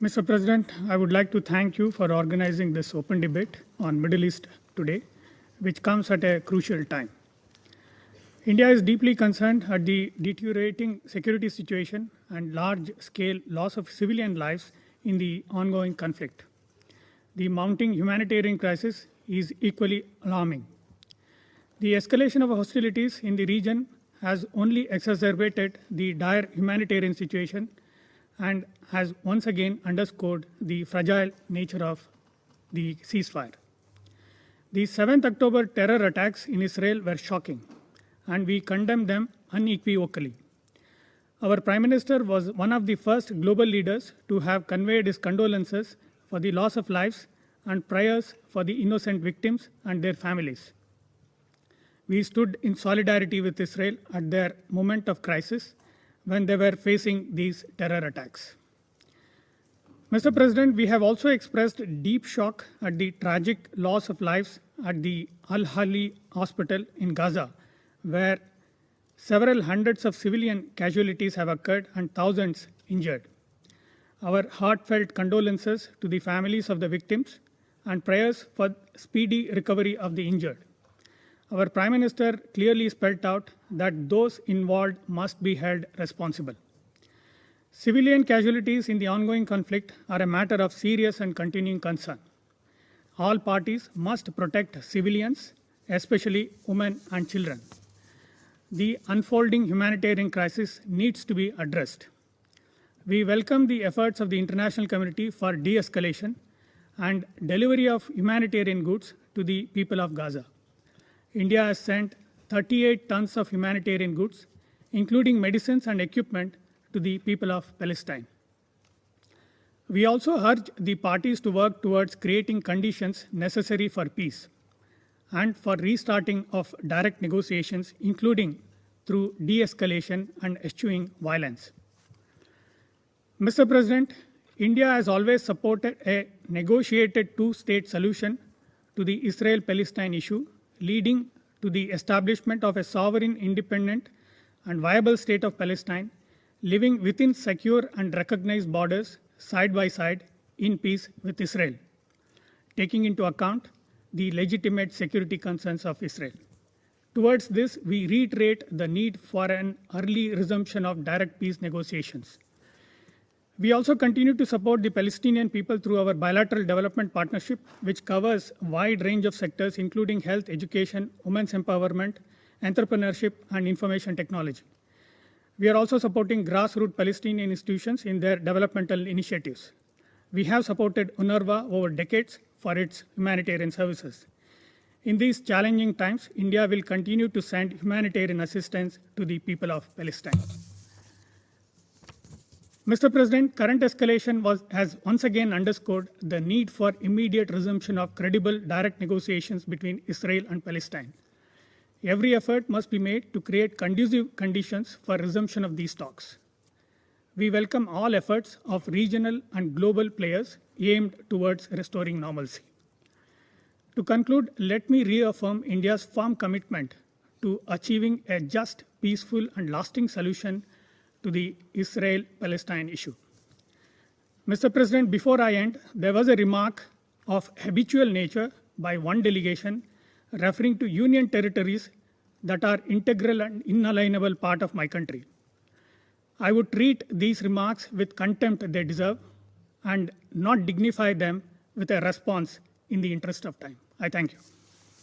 Mr. President, I would like to thank you for organizing this open debate on Middle East today, which comes at a crucial time. India is deeply concerned at the deteriorating security situation and large-scale loss of civilian lives in the ongoing conflict. The mounting humanitarian crisis is equally alarming. The escalation of hostilities in the region has only exacerbated the dire humanitarian situation and has once again underscored the fragile nature of the ceasefire. The 7th October terror attacks in Israel were shocking, and we condemn them unequivocally. Our Prime Minister was one of the first global leaders to have conveyed his condolences for the loss of lives and prayers for the innocent victims and their families. We stood in solidarity with Israel at their moment of crisis when they were facing these terror attacks. Mr. President, we have also expressed deep shock at the tragic loss of lives at the Al-Hali Hospital in Gaza, where several hundreds of civilian casualties have occurred and thousands injured. Our heartfelt condolences to the families of the victims and prayers for speedy recovery of the injured. Our Prime Minister clearly spelled out that those involved must be held responsible. Civilian casualties in the ongoing conflict are a matter of serious and continuing concern. All parties must protect civilians, especially women and children. The unfolding humanitarian crisis needs to be addressed. We welcome the efforts of the international community for de-escalation and delivery of humanitarian goods to the people of Gaza. India has sent 38 tons of humanitarian goods, including medicines and equipment, to the people of Palestine. We also urge the parties to work towards creating conditions necessary for peace and for restarting of direct negotiations, including through de-escalation and eschewing violence. Mr. President, India has always supported a negotiated two-state solution to the Israel-Palestine issue, leading to the establishment of a sovereign, independent, and viable state of Palestine, living within secure and recognized borders side by side in peace with Israel, taking into account the legitimate security concerns of Israel. Towards this, we reiterate the need for an early resumption of direct peace negotiations. We also continue to support the Palestinian people through our bilateral development partnership, which covers a wide range of sectors, including health, education, women's empowerment, entrepreneurship, and information technology. We are also supporting grassroots Palestinian institutions in their developmental initiatives. We have supported UNRWA over decades for its humanitarian services. In these challenging times, India will continue to send humanitarian assistance to the people of Palestine. Mr. President, current escalation has once again underscored the need for immediate resumption of credible direct negotiations between Israel and Palestine. Every effort must be made to create conducive conditions for resumption of these talks. We welcome all efforts of regional and global players aimed towards restoring normalcy. To conclude, let me reaffirm India's firm commitment to achieving a just, peaceful, and lasting solution to the Israel-Palestine issue. Mr. President, before I end, there was a remark of habitual nature by one delegation referring to union territories that are integral and inalienable part of my country. I would treat these remarks with contempt they deserve and not dignify them with a response in the interest of time. I thank you.